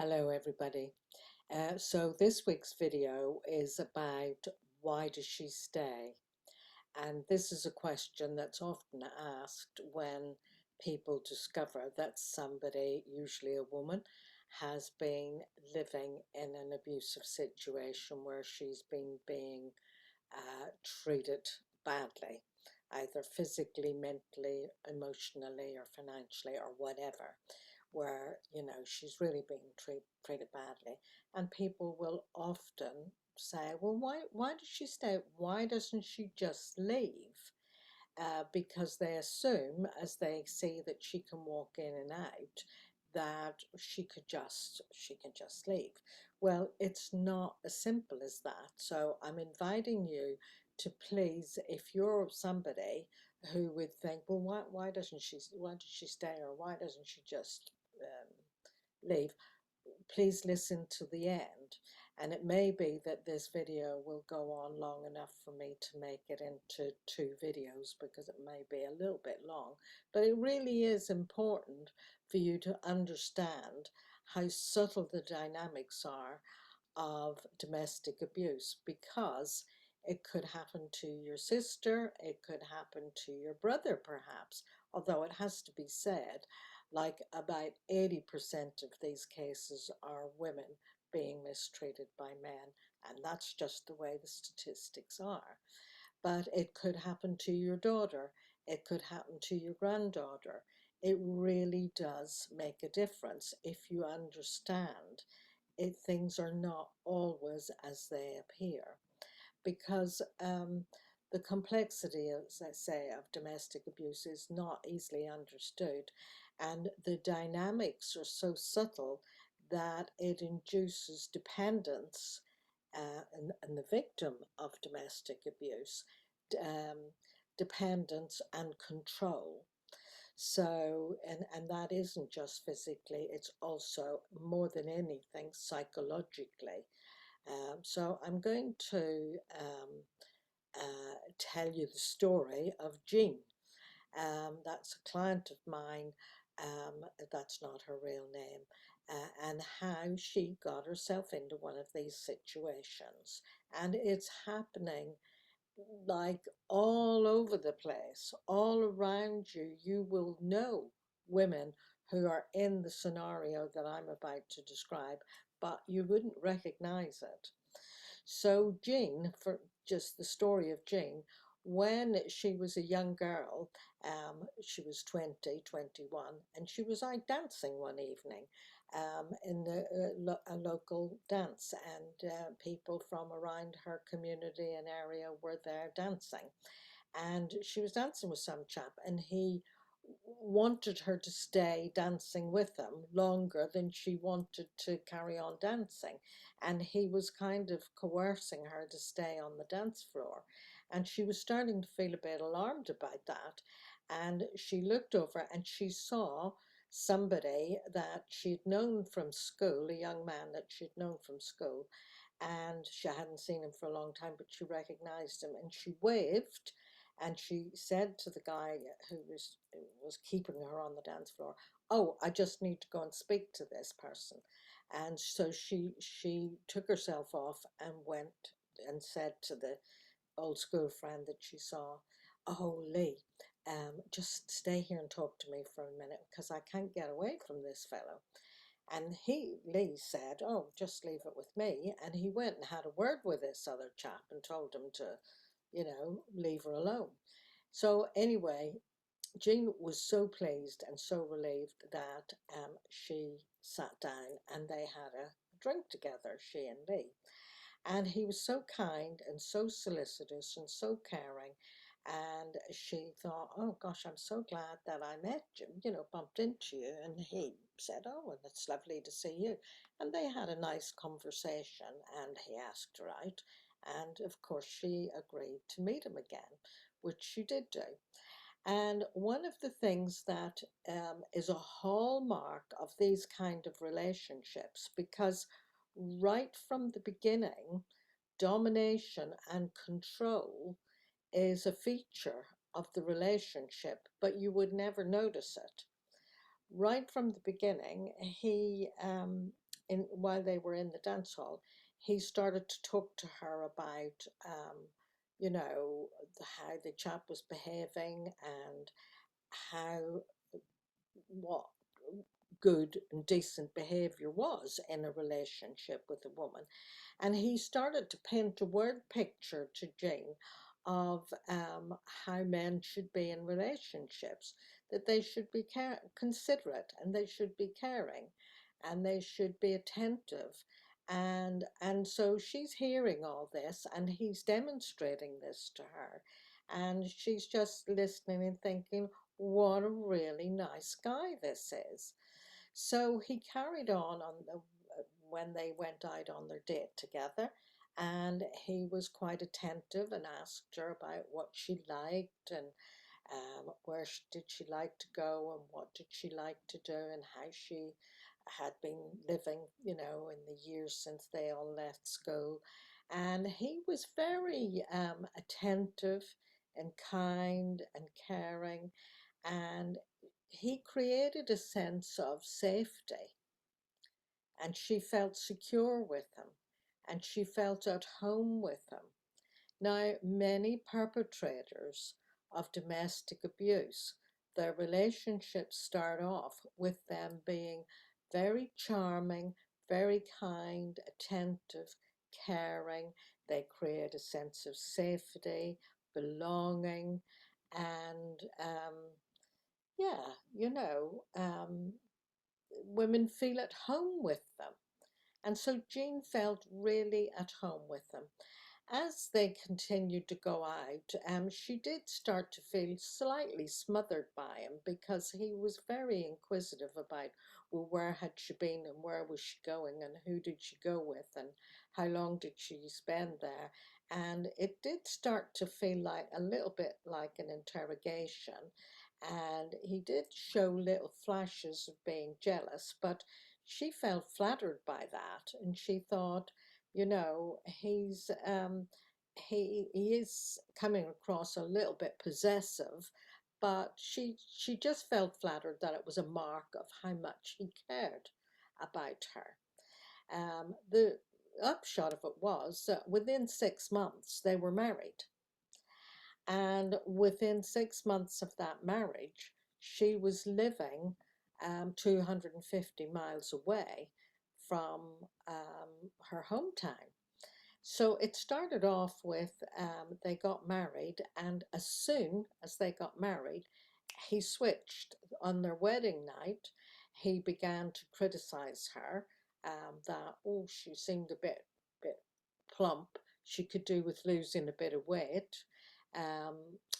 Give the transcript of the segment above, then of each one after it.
Hello everybody. So this week's video is about why does she stay? And this is a question that's often asked when people discover that somebody, usually a woman, has been living in an abusive situation where she's been being treated badly, either physically, mentally, emotionally, or financially, or whatever, where she's really being treated badly. And people will often say, well, why does she stay? Why doesn't she just leave? Because they assume, as they see that she can walk in and out, that she can just leave. Well, it's not as simple as that. So I'm inviting you to please, if you're somebody who would think, well, why does she stay, or why doesn't she just leave? Please listen to the end. And it may be that this video will go on long enough for me to make it into two videos, because it may be a little bit long, but it really is important for you to understand how subtle the dynamics are of domestic abuse, because it could happen to your sister, it could happen to your brother perhaps, although it has to be said, like about 80% of these cases are women being mistreated by men, and that's just the way the statistics are. But it could happen to your daughter, it could happen to your granddaughter. It really does make a difference if you understand things are not always as they appear, because the complexity, as I say, of domestic abuse is not easily understood, and the dynamics are so subtle that it induces dependence in the victim of domestic abuse, um, dependence and control. So, and that isn't just physically, it's also more than anything psychologically. So I'm going to tell you the story of Jean. That's a client of mine, that's not her real name, and how she got herself into one of these situations. And it's happening like all over the place, all around you. You will know women who are in the scenario that I'm about to describe, but you wouldn't recognize it. So Jean, for just the story of Jean, when she was a young girl, she was 20, 21, and she was out dancing one evening in a local dance, and people from around her community and area were there dancing. And she was dancing with some chap, and he wanted her to stay dancing with him longer than she wanted to carry on dancing. And he was kind of coercing her to stay on the dance floor. And she was starting to feel a bit alarmed about that. And she looked over and she saw somebody that she'd known from school, a young man that she'd known from school. And she hadn't seen him for a long time, but she recognized him, and she waved, and she said to the guy who was keeping her on the dance floor, "Oh, I just need to go and speak to this person." And so she took herself off and went and said to the old school friend that she saw, "Oh, Lee, just stay here and talk to me for a minute, because I can't get away from this fellow." And Lee said, "Oh, just leave it with me." And he went and had a word with this other chap and told him to, leave her alone. So anyway, Jean was so pleased and so relieved that she sat down and they had a drink together, she and Lee. And he was so kind and so solicitous and so caring. And she thought, oh gosh, I'm so glad that I met you, bumped into you. And he said, oh, well, it's lovely to see you. And they had a nice conversation, and he asked her out. And of course, she agreed to meet him again, which she did do. And one of the things that is a hallmark of these kind of relationships, because right from the beginning, domination and control is a feature of the relationship, but you would never notice it. Right from the beginning, he in while they were in the dance hall, he started to talk to her about, you know, how the chap was behaving and how what good and decent behavior was in a relationship with a woman. And he started to paint a word picture to Jane of how men should be in relationships, that they should be considerate and they should be caring and they should be attentive. And so she's hearing all this and he's demonstrating this to her, and she's just listening and thinking, what a really nice guy this is. So he carried on the, when they went out on their date together, and he was quite attentive and asked her about what she liked and where did she like to go and what did she like to do and how she had been living, you know, in the years since they all left school. And he was very attentive and kind and caring, and he created a sense of safety, and she felt secure with him and she felt at home with him. Now, many perpetrators of domestic abuse, their relationships start off with them being very charming, very kind, attentive, caring. They create a sense of safety, belonging, and yeah, you know, women feel at home with them. And so Jean felt really at home with them. As they continued to go out, she did start to feel slightly smothered by him because he was very inquisitive about, well, where had she been and where was she going and who did she go with and how long did she spend there. And it did start to feel like a little bit like an interrogation. And he did show little flashes of being jealous, but she felt flattered by that. And she thought, you know, he is coming across a little bit possessive, but she just felt flattered that it was a mark of how much he cared about her. The upshot of it was that within 6 months they were married, and within 6 months of that marriage, she was living 250 miles away from her hometown. So it started off with they got married, and as soon as they got married, he switched. On their wedding night, he began to criticize her, that, oh, she seemed a bit plump. She could do with losing a bit of weight. Um,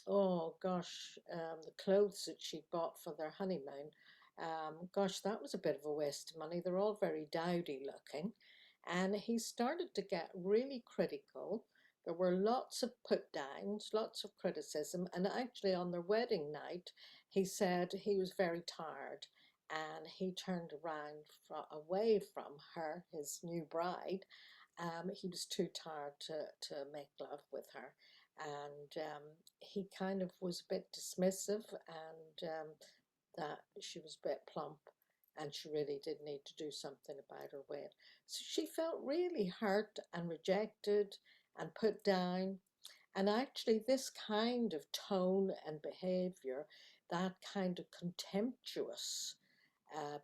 oh gosh, the clothes that she bought for their honeymoon. Gosh, that was a bit of a waste of money. They're all very dowdy looking. And he started to get really critical. There were lots of put downs, lots of criticism. And actually, on their wedding night, he said he was very tired and he turned around away from her, his new bride. He was too tired to make love with her. And he kind of was a bit dismissive, and that she was a bit plump and she really did need to do something about her weight. So she felt really hurt and rejected and put down. And actually, this kind of tone and behavior, that kind of contemptuous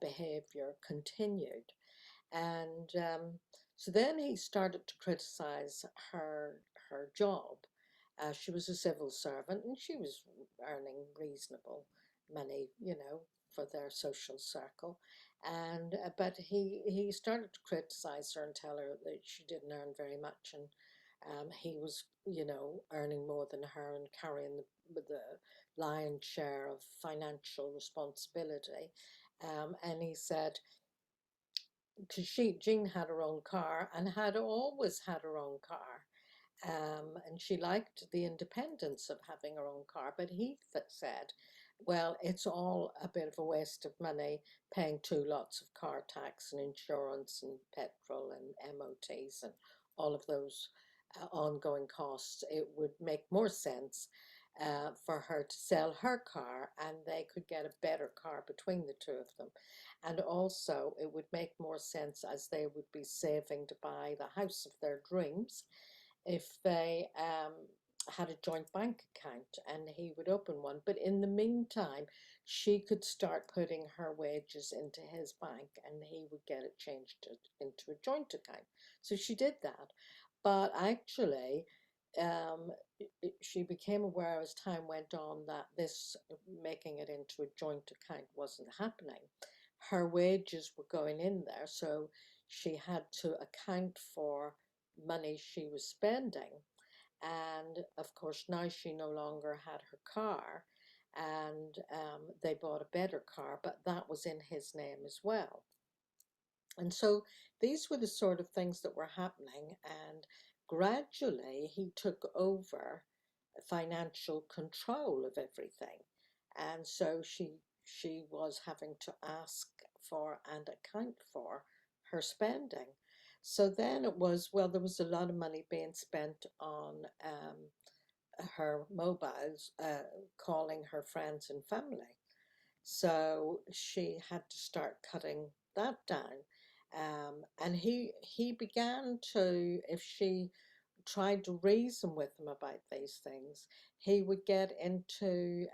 behavior, continued. And so then he started to criticize her job. She was a civil servant and she was earning reasonable money, you know, for their social circle. And but he started to criticize her and tell her that she didn't earn very much, and he was, you know, earning more than her and carrying the lion's share of financial responsibility. And he said, because Jean had her own car and had always had her own car. And she liked the independence of having her own car, but he said, well, it's all a bit of a waste of money paying two lots of car tax and insurance and petrol and MOTs and all of those ongoing costs. It would make more sense for her to sell her car, and they could get a better car between the two of them. And also, it would make more sense as they would be saving to buy the house of their dreams if they had a joint bank account and he would open one. But in the meantime, she could start putting her wages into his bank and he would get it changed into a joint account. So she did that. But actually, um, she became aware as time went on that this making it into a joint account wasn't happening. Her wages were going in there, so she had to account for money she was spending. And of course, now she no longer had her car, and they bought a better car, but that was in his name as well. And so these were the sort of things that were happening, and gradually he took over financial control of everything. And so she was having to ask for and account for her spending. So then it was, well, there was a lot of money being spent on her mobiles, calling her friends and family. So she had to start cutting that down. And he began to, if she tried to reason with him about these things, he would get into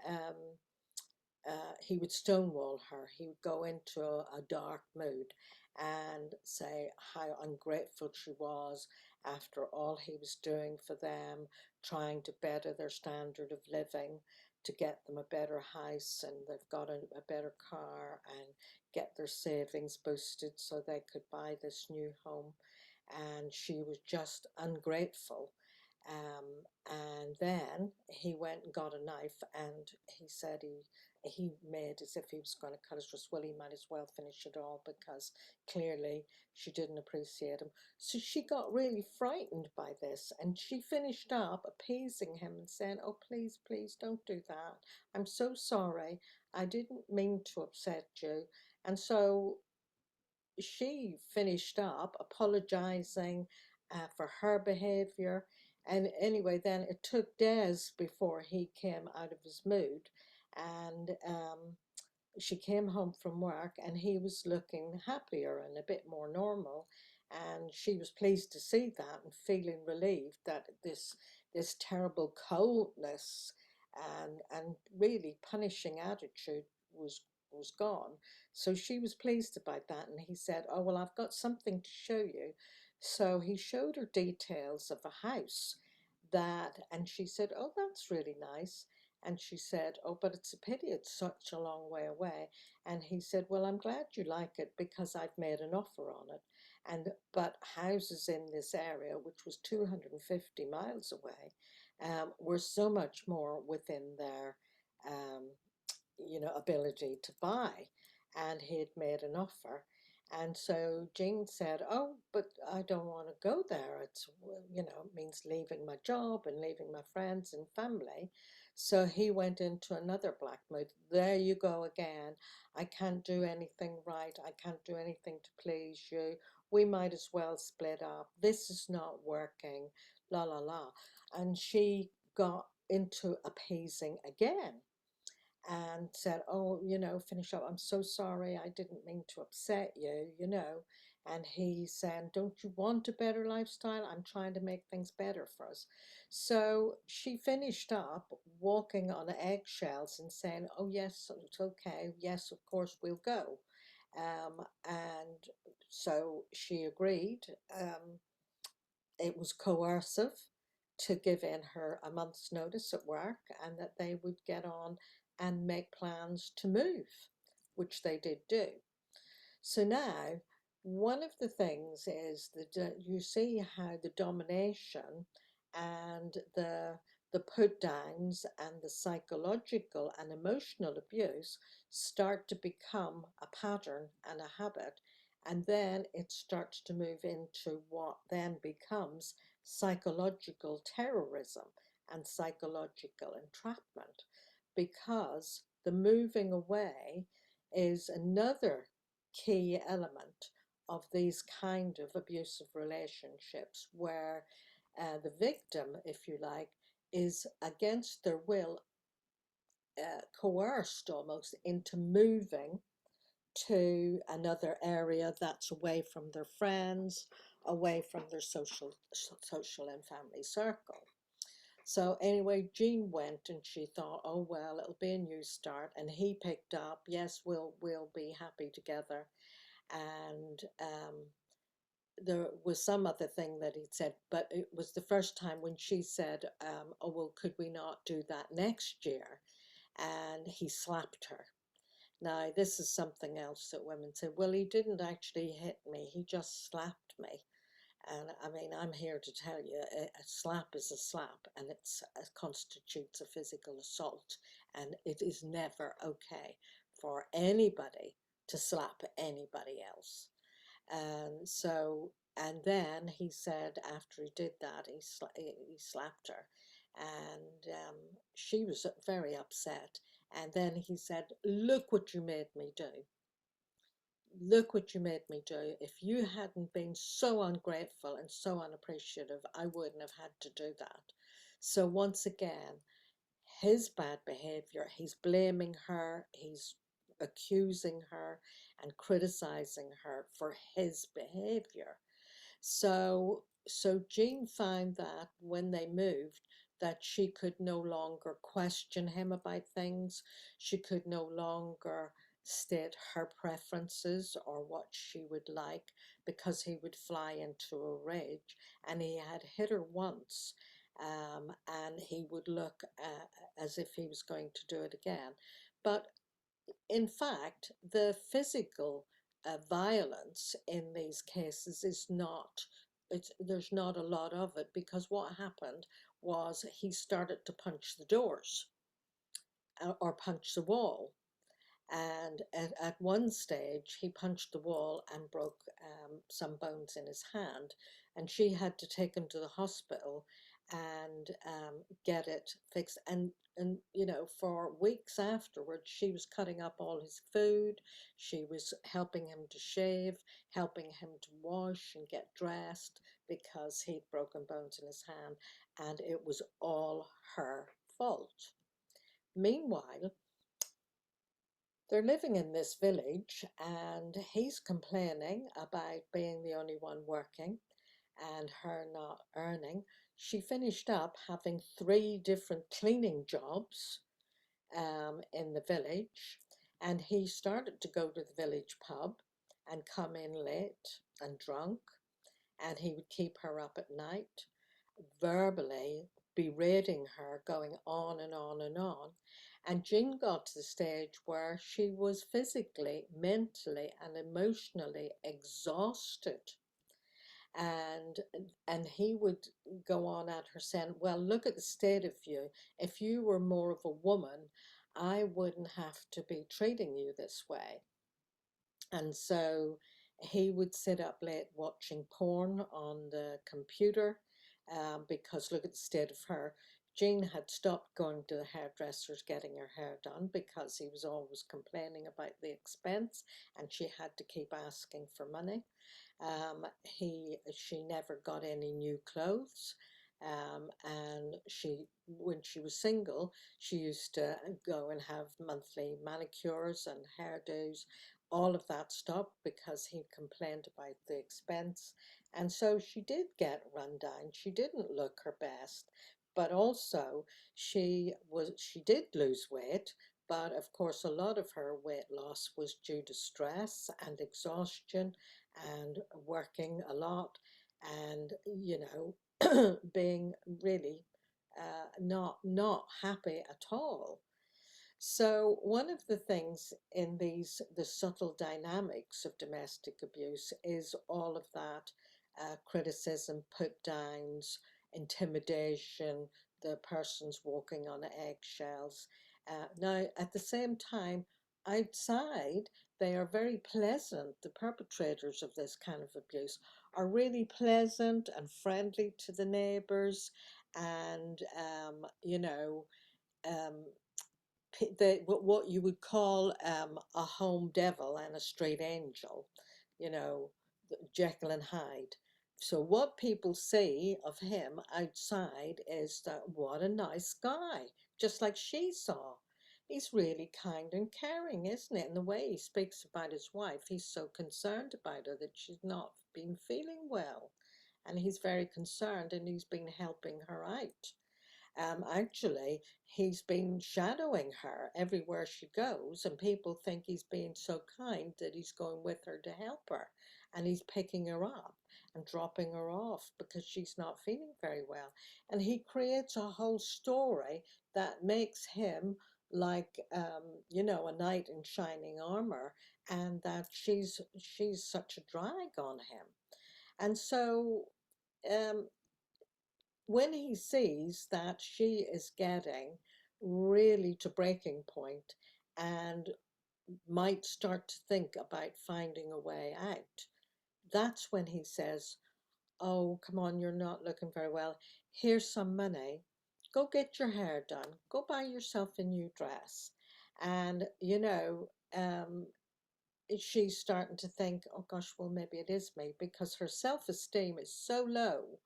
he would stonewall her. He would go into a dark mood and say how ungrateful she was after all he was doing for them, trying to better their standard of living, to get them a better house, and they've got a better car, and get their savings boosted so they could buy this new home. And she was just ungrateful. And then he went and got a knife, and he said he made as if he was going to cut his wrist. Well, he might as well finish it all because clearly she didn't appreciate him. So she got really frightened by this, and she finished up appeasing him and saying, "Oh, please, please don't do that. I'm so sorry. I didn't mean to upset you." And so she finished up apologizing for her behavior. And anyway, then it took days before he came out of his mood. And she came home from work and he was looking happier and a bit more normal. And she was pleased to see that and feeling relieved that this terrible coldness and really punishing attitude was gone. So she was pleased about that, and he said, "Oh, well, I've got something to show you." So he showed her details of a house and she said, "Oh, that's really nice." And she said, "Oh, but it's a pity it's such a long way away." And he said, "Well, I'm glad you like it because I've made an offer on it." But houses in this area, which was 250 miles away, were so much more within their um, ability to buy. And he had made an offer. And so Jean said, "Oh, but I don't want to go there. It means leaving my job and leaving my friends and family." So he went into another black mood. "There you go again. I can't do anything right. I can't do anything to please you. We might as well split up. This is not working. La la la." And she got into appeasing again and said, "Oh, finish up. I'm so sorry. I didn't mean to upset you. And he said, "Don't you want a better lifestyle? I'm trying to make things better for us." So she finished up walking on eggshells and saying, "Oh, yes, it's okay. Yes, of course, we'll go." And so she agreed. It was coercive to give in her a month's notice at work and that they would get on and make plans to move, which they did do. So now, one of the things is that you see how the domination and the put downs and the psychological and emotional abuse start to become a pattern and a habit, and then it starts to move into what then becomes psychological terrorism and psychological entrapment, because the moving away is another key element of these kind of abusive relationships where the victim, if you like, is against their will, coerced almost into moving to another area that's away from their friends, away from their social and family circle. So anyway, Jean went and she thought, oh well, it'll be a new start. And he picked up, yes, we'll be happy together. And there was some other thing that he'd said, but it was the first time when she said, oh well, could we not do that next year? And he slapped her. Now, this is something else that women say, well, he didn't actually hit me, he just slapped me. And I mean, I'm here to tell you, a slap is a slap, and it constitutes a physical assault, and it is never okay for anybody to slap anybody else. And so, and then he said after he did that, he slapped her, and she was very upset. And then he said, "Look what you made me do. Look what you made me do. If you hadn't been so ungrateful and so unappreciative, I wouldn't have had to do that." So once again, his bad behavior, he's blaming her, he's accusing her and criticizing her for his behavior. So Jean found that when they moved, that she could no longer question him about things. She could no longer state her preferences or what she would like, because he would fly into a rage. And he had hit her once, and he would look as if he was going to do it again. But in fact, the physical violence in these cases is not, there's not a lot of it, because what happened was he started to punch the doors, or punch the wall. And at one stage, he punched the wall and broke some bones in his hand. And she had to take him to the hospital and get it fixed. And, you know, for weeks afterwards, she was cutting up all his food. She was helping him to shave, helping him to wash and get dressed, because he'd broken bones in his hand. And it was all her fault. Meanwhile, they're living in this village, and he's complaining about being the only one working and her not earning. She finished up having three different cleaning jobs in the village, and he started to go to the village pub and come in late and drunk, and he would keep her up at night, verbally berating her, going on and on and on. And Jean got to the stage where she was physically, mentally, and emotionally exhausted. And and he would go on at her saying, well, look at the state of you. If you were more of a woman, I wouldn't have to be treating you this way. And so he would sit up late watching porn on the computer, because look at the state of her. Jean had stopped going to the hairdressers getting her hair done, because he was always complaining about the expense, and she had to keep asking for money. She never got any new clothes. And when she was single, she used to go and have monthly manicures and hairdos. All of that stopped because he complained about the expense. And so she did get run down. She didn't look her best, but also she did lose weight. But of course, a lot of her weight loss was due to stress and exhaustion and working a lot, and, you know, being really not happy at all. So one of the things in the subtle dynamics of domestic abuse is all of that criticism, put downs, intimidation, the person's walking on eggshells. Now, at the same time, outside, they are very pleasant. The perpetrators of this kind of abuse are really pleasant and friendly to the neighbors, and, you know, um, what you would call a home devil and a street angel, you know, Jekyll and Hyde. So what people see of him outside is that what a nice guy, just like she saw. He's really kind and caring, isn't it? And the way he speaks about his wife, he's so concerned about her that she's not been feeling well. And he's very concerned and he's been helping her out. Actually, he's been shadowing her everywhere she goes, and people think he's being so kind that he's going with her to help her, and he's picking her up and dropping her off because she's not feeling very well. And he creates a whole story that makes him like a knight in shining armor, and that she's such a drag on him. And so um, when he sees that she is getting really to breaking point and might start to think about finding a way out, that's when he says, "Oh, come on, you're not looking very well. Here's some money. Go get your hair done. Go buy yourself a new dress." And, she's starting to think, oh gosh, well, maybe it is me, because her self esteem is so low.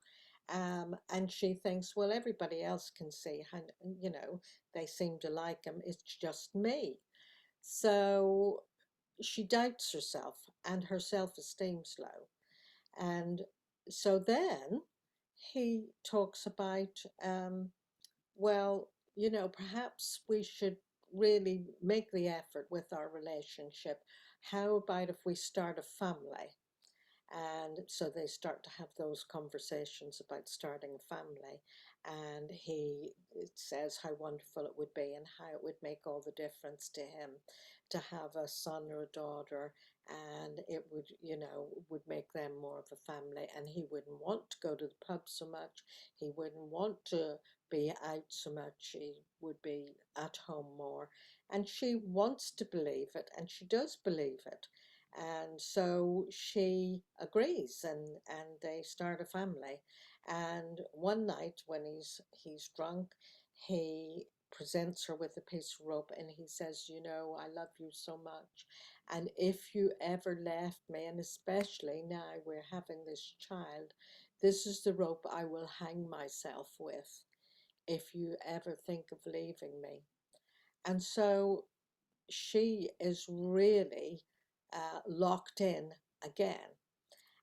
And she thinks, well, everybody else can see how, you know, they seem to like him. It's just me. So she doubts herself and her self esteem's low. And so then he talks about, well, perhaps we should really make the effort with our relationship. How about if we start a family? And so they start to have those conversations about starting a family. And he says how wonderful it would be and how it would make all the difference to him to have a son or a daughter. And it would, would make them more of a family. And he wouldn't want to go to the pub so much. He wouldn't want to be out so much. He would be at home more. And she wants to believe it, and she does believe it. And so she agrees, and they start a family. And one night when he's drunk, he presents her with a piece of rope and he says, I love you so much, and if you ever left me, and especially now we're having this child, this is the rope I will hang myself with if you ever think of leaving me. And so she is really locked in again,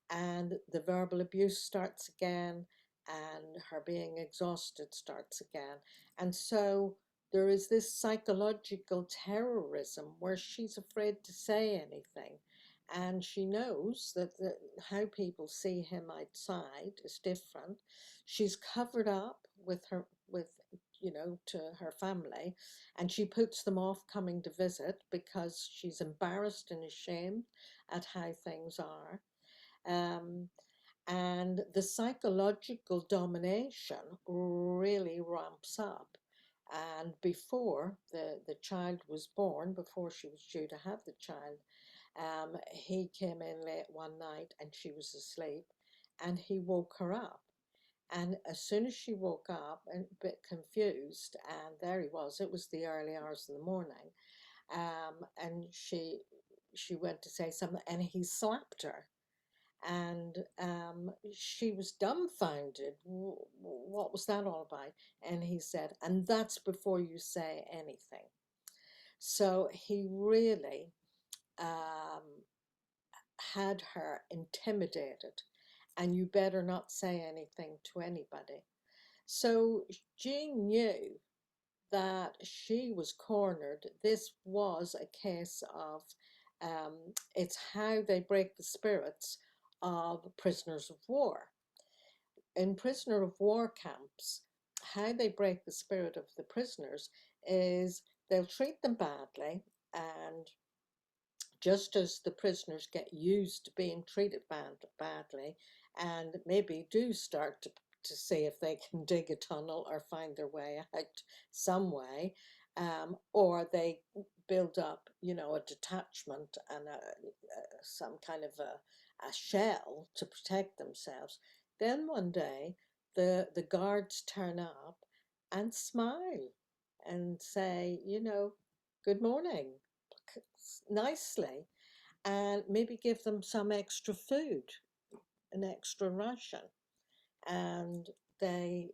and the verbal abuse starts again, and her being exhausted starts again. And so there is this psychological terrorism where she's afraid to say anything, and she knows that how people see him outside is different. She's covered up with to her family, and she puts them off coming to visit because she's embarrassed and ashamed at how things are. um, and the psychological domination really ramps up. And before the child was born, before she was due to have the child, he came in late one night and she was asleep, and he woke her up. And as soon as she woke up, and a bit confused, and there he was. It was the early hours of the morning, and she went to say something, and he slapped her, and she was dumbfounded. What was that all about? And he said, and that's before you say anything. So he really um, had her intimidated, and you better not say anything to anybody. So Jean knew that she was cornered. This was a case of, it's how they break the spirits of prisoners of war. In prisoner of war camps, how they break the spirit of the prisoners is they'll treat them badly, and just as the prisoners get used to being treated badly, and maybe do start to see if they can dig a tunnel or find their way out some way, or they build up, a detachment and some kind of a shell to protect themselves. Then one day, the guards turn up and smile and say, good morning, nicely, and maybe give them some extra food. an extra ration. And the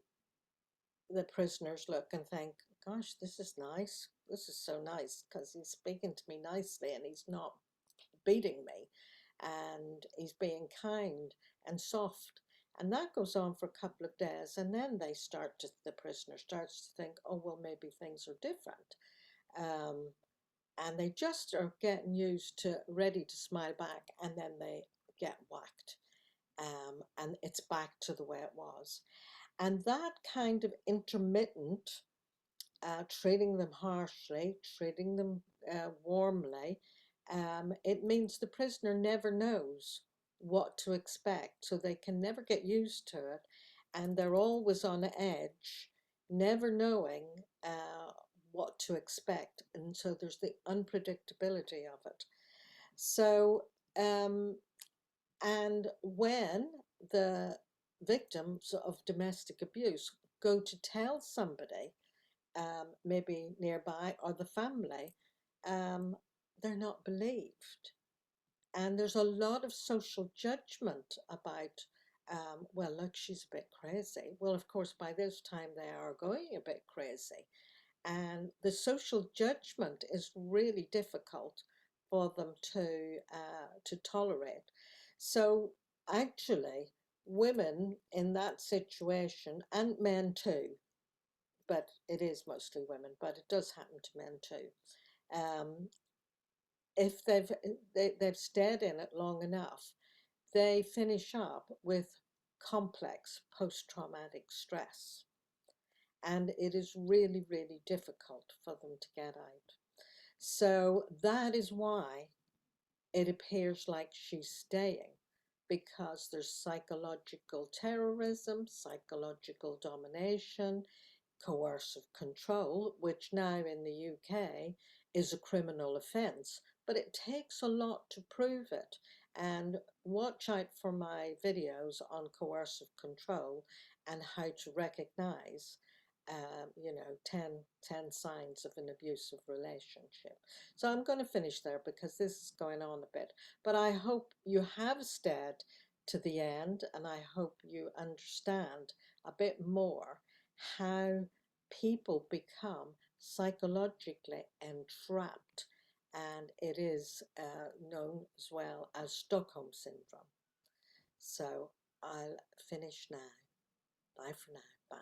prisoners look and think, gosh, this is nice. This is so nice because he's speaking to me nicely and he's not beating me and he's being kind and soft. And that goes on for a couple of days. And then the prisoner starts to think, oh, well, maybe things are different. Um, and they just are getting used to ready to smile back, and then they get whacked. And it's back to the way it was. And that kind of intermittent, treating them harshly, treating them warmly, it means the prisoner never knows what to expect, so they can never get used to it, and they're always on edge, never knowing what to expect, and so there's the unpredictability of it. So, and when the victims of domestic abuse go to tell somebody, maybe nearby, or the family, um, they're not believed. And there's a lot of social judgment about, well, look, she's a bit crazy. Well, of course, by this time they are going a bit crazy. And the social judgment is really difficult for them to tolerate. So actually, women in that situation, and men too, but it is mostly women, but it does happen to men too. Um, if they've stayed in it long enough, they finish up with complex post-traumatic stress, and it is really, really difficult for them to get out. So that is why it appears like she's staying, because there's psychological terrorism, psychological domination, coercive control, which now in the UK is a criminal offence, but it takes a lot to prove it. And watch out for my videos on coercive control and how to recognise, 10 signs of an abusive relationship. So I'm going to finish there because this is going on a bit. But I hope you have stayed to the end, and I hope you understand a bit more how people become psychologically entrapped, and it is known as well as Stockholm Syndrome. So I'll finish now. Bye for now. Bye.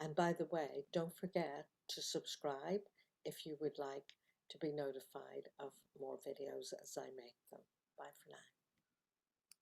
And by the way, don't forget to subscribe if you would like to be notified of more videos as I make them. Bye for now.